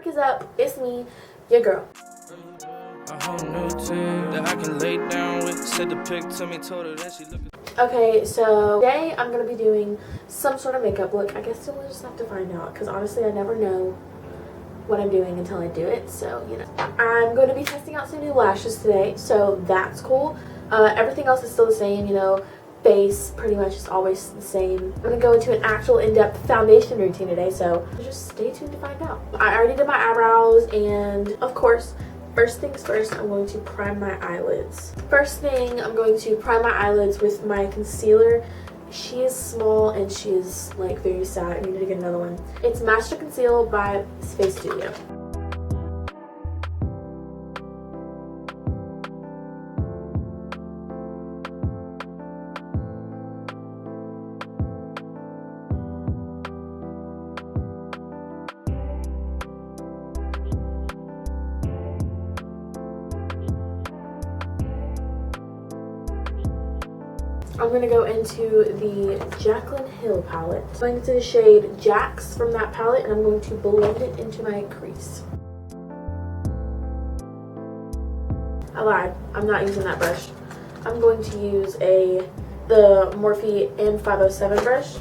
work is up. It's me, your girl. Okay, so today I'm going to be doing some sort of makeup look. I guess you'll just have to find out because honestly I never know what I'm doing until I do it. So, you know. I'm going to be testing out some new lashes today, so that's cool. Everything else is still the same, you know. Base pretty much is always the same. I'm going to go into an actual in-depth foundation routine today, so just stay tuned to find out. I already did my eyebrows, and of course, first things first, I'm going to prime my eyelids. First thing, I'm going to prime my eyelids with my concealer. She is small and she is like very sad. I need to get another one. It's Master Conceal by Face Studio. I'm going to go into the Jaclyn Hill palette. I'm going into the shade Jax from that palette, and I'm going to blend it into my crease. I lied. I'm not using that brush. I'm going to use the Morphe M507 brush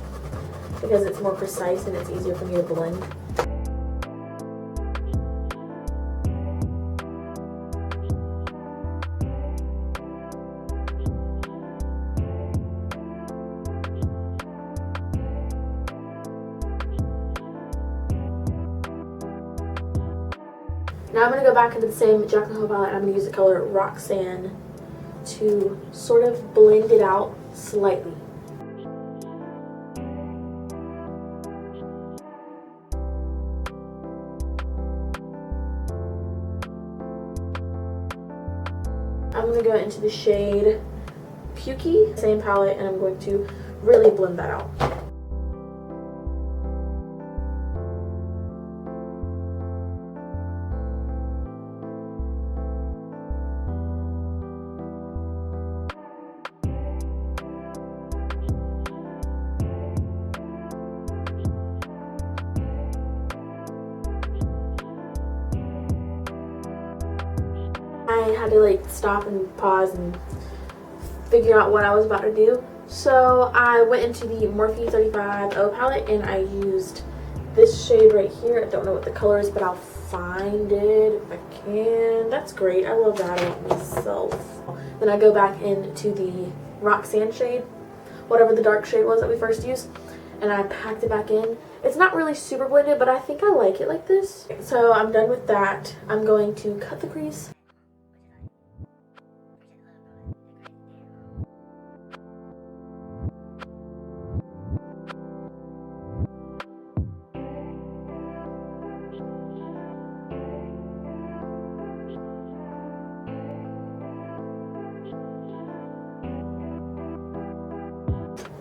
because it's more precise and it's easier for me to blend. Now I'm going to go back into the same Jaclyn Hill palette and I'm going to use the color Roxanne to sort of blend it out slightly. I'm going to go into the shade Pukey, same palette, and I'm going to really blend that out. I had to like stop and pause and figure out what I was about to do. So I went into the Morphe 35O palette and I used this shade right here. I don't know what the color is, but I'll find it if I can. That's great. I love that about myself. Then I go back into the Roxanne shade, whatever the dark shade was that we first used, and I packed it back in. It's not really super blended, but I think I like it like this. So I'm done with that. I'm going to cut the crease.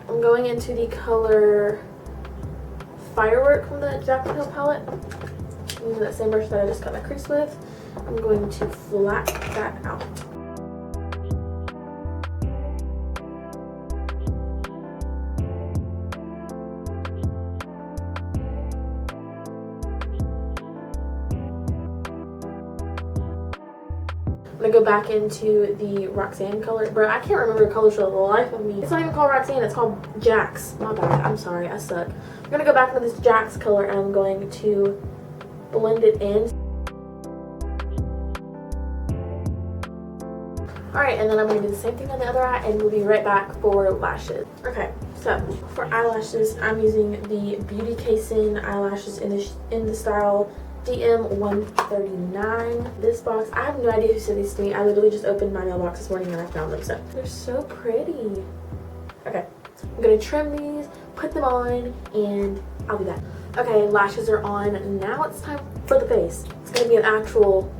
I'm going into the color Firework from the Jaclyn Hill palette. I'm using that same brush that I just cut my crease with. I'm going to flat that out. I'm gonna go back into the Roxanne color. Bro, I can't remember the color for the life of me. It's not even called Roxanne, it's called Jax. My bad, I'm sorry, I suck. I'm gonna go back into this Jax color and I'm going to blend it in. Alright, and then I'm gonna do the same thing on the other eye and we'll be right back for lashes. Okay, so for eyelashes, I'm using the Beauty Casein eyelashes in the style DM139. This box, I have no idea who sent these to me. I literally just opened my mailbox this morning and I found them, so they're so pretty. Okay, I'm gonna trim these, put them on, and I'll be back. Okay, lashes are on. Now it's time for the face. It's gonna be an actual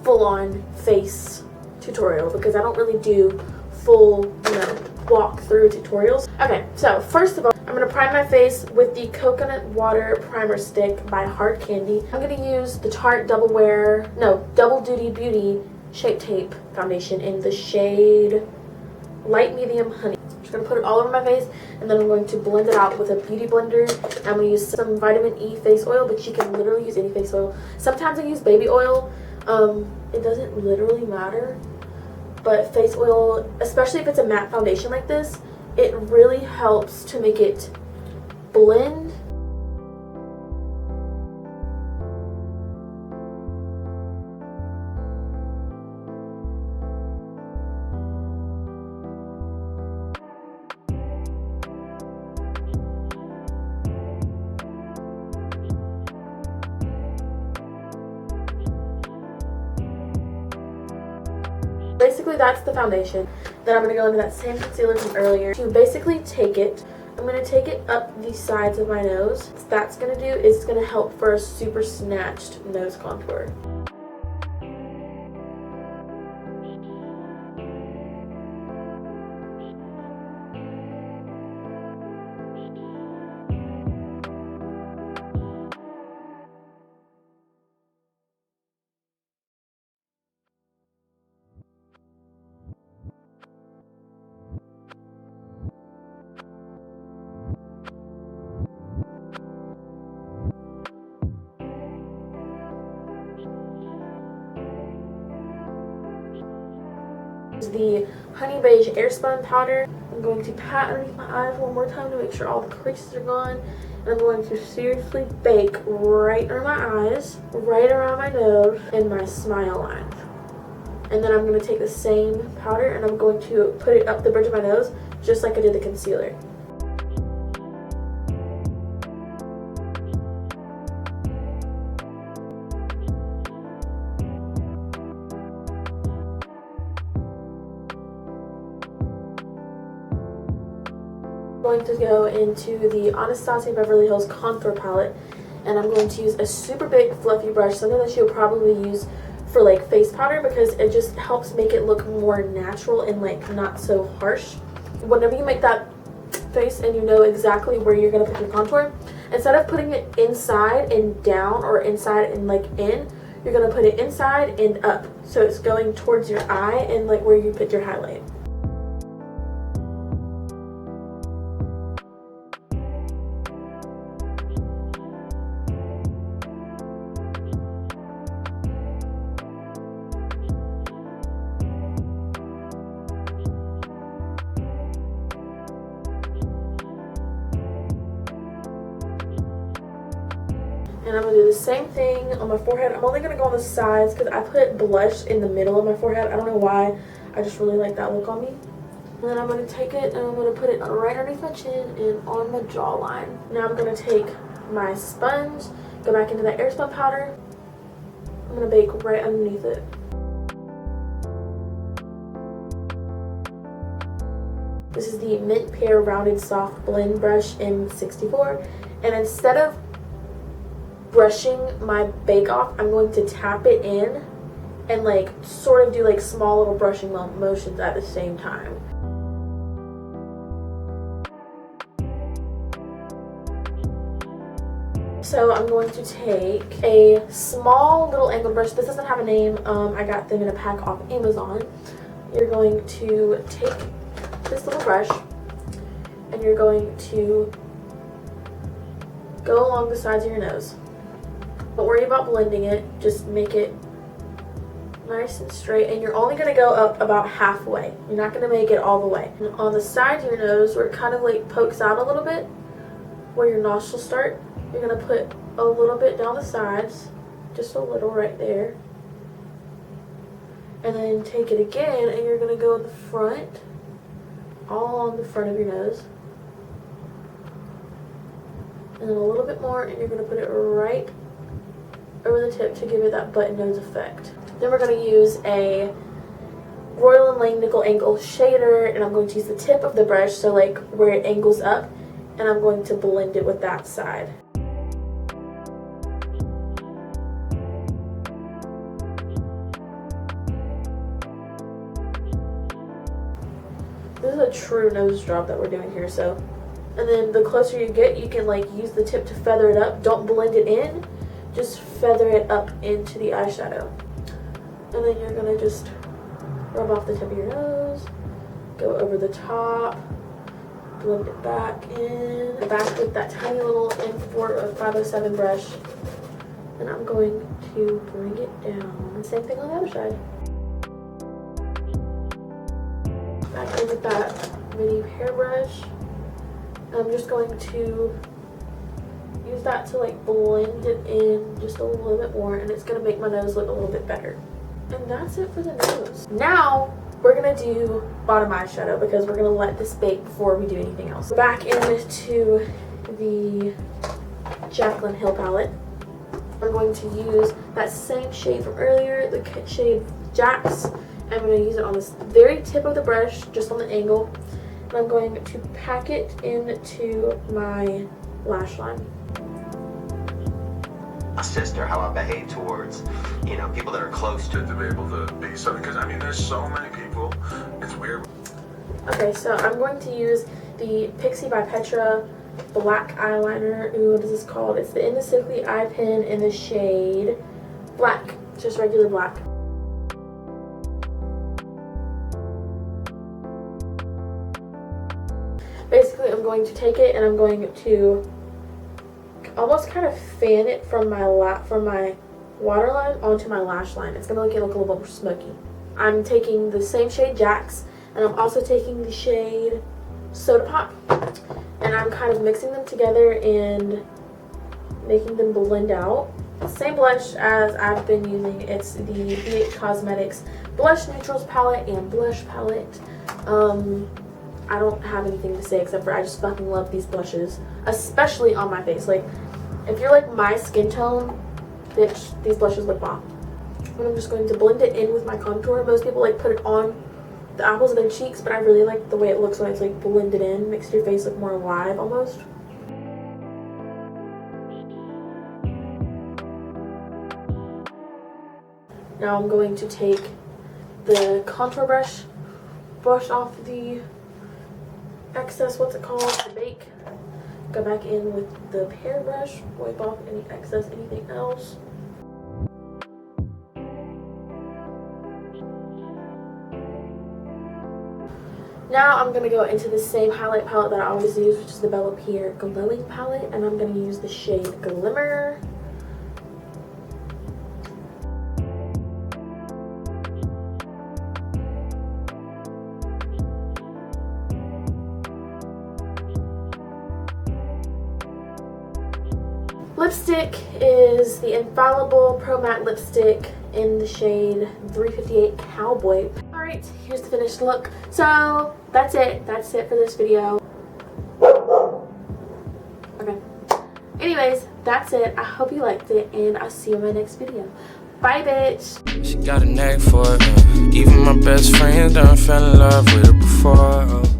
full-on face tutorial because I don't really do full, you know, walk-through tutorials. Okay, so first of all, I'm going to prime my face with the Coconut Water Primer Stick by Hard Candy. I'm going to use the Tarte Double Duty Beauty Shape Tape Foundation in the shade Light Medium Honey. just going to put it all over my face, and then I'm going to blend it out with a beauty blender. I'm going to use some vitamin E face oil, but you can literally use any face oil. Sometimes I use baby oil. It doesn't literally matter, but face oil, especially if it's a matte foundation like this, it really helps to make it blend. Basically, that's the foundation. Then I'm going to go into that same concealer from earlier to basically take it. I'm going to take it up the sides of my nose. What that's going to do is it's going to help for a super snatched nose contour. The Honey Beige Airspun powder. I'm going to pat underneath my eyes one more time to make sure all the creases are gone. And I'm going to seriously bake right under my eyes, right around my nose, and my smile line. And then I'm going to take the same powder and I'm going to put it up the bridge of my nose, just like I did the concealer. I'm going to go into the Anastasia Beverly Hills Contour Palette, and I'm going to use a super big fluffy brush, something that you'll probably use for like face powder, because it just helps make it look more natural and like not so harsh. Whenever you make that face and you know exactly where you're going to put your contour, instead of putting it inside and down or inside and like in, you're going to put it inside and up, so it's going towards your eye and like where you put your highlight. And I'm going to do the same thing on my forehead. I'm only going to go on the sides because I put blush in the middle of my forehead. I don't know why. I just really like that look on me. And then I'm going to take it and I'm going to put it right underneath my chin and on my jawline. Now I'm going to take my sponge, go back into that Airspun powder. I'm going to bake right underneath it. This is the Mint Pear Rounded Soft Blend Brush M64. And instead of brushing my bake off, I'm going to tap it in and like sort of do like small little brushing motions at the same time. So I'm going to take a small little angled brush. This doesn't have a name. I got them in a pack off Amazon. You're going to take this little brush and you're going to go along the sides of your nose. Don't worry about blending it, just make it nice and straight, and you're only going to go up about halfway. You're not going to make it all the way. And on the sides of your nose, where it kind of like pokes out a little bit, where your nostrils start, you're going to put a little bit down the sides, just a little right there. And then take it again, and you're going to go in the front, all on the front of your nose. And then a little bit more, and you're going to put it right over the tip to give it that button nose effect. Then we're going to use a Royal & Lang Nickel Angle shader, and I'm going to use the tip of the brush, so like where it angles up, and I'm going to blend it with that side. This is a true nose job that we're doing here, so. And then the closer you get, you can like use the tip to feather it up. Don't blend it in, just feather it up into the eyeshadow. And then you're gonna just rub off the tip of your nose, go over the top, blend it back in. Back with that tiny little M4 507 brush. And I'm going to bring it down. Same thing on the other side. Back in with that mini hairbrush. I'm just going to use that to like blend it in just a little bit more, and it's going to make my nose look a little bit better. And that's it for the nose. Now we're going to do bottom eyeshadow because we're going to let this bake before we do anything else. Back into the Jaclyn Hill palette. I'm going to use that same shade from earlier, the shade Jax. I'm going to use it on this very tip of the brush, just on the angle. And I'm going to pack it into my lash line. My sister, how I behave towards, you know, people that are close to be able to be something, because I mean, there's so many people. It's weird. Okay, so I'm going to use the Pixie by Petra black eyeliner. Ooh, what is this called? It's the In the Sickly Eye Pen in the shade black, just regular black. Basically, I'm going to take it and I'm going to almost kind of fan it from my waterline onto my lash line. It's going to make it look a little bit more smoky. I'm taking the same shade Jax, and I'm also taking the shade Soda Pop, and I'm kind of mixing them together and making them blend out. Same blush as I've been using. It's the BH Cosmetics Blush Neutrals palette and blush palette. I don't have anything to say except for I just fucking love these blushes, especially on my face. Like, if you're like my skin tone, bitch, these blushes look bomb. And I'm just going to blend it in with my contour. Most people like put it on the apples of their cheeks, but I really like the way it looks when it's like blended in. Makes your face look more alive almost. Now I'm going to take the contour brush off the excess, what's it called, the bake. Go back in with the hairbrush, wipe off any excess, anything else. Now I'm going to go into the same highlight palette that I always use, which is the Bella Pierre Glowing palette, and I'm going to use the shade Glimmer. Lipstick is the Infallible Pro Matte Lipstick in the shade 358 Cowboy. Alright, here's the finished look. So, that's it. That's it for this video. Okay. Anyways, that's it. I hope you liked it, and I'll see you in my next video. Bye, bitch! She got a knack for it, even my best friends done fell in love with her before.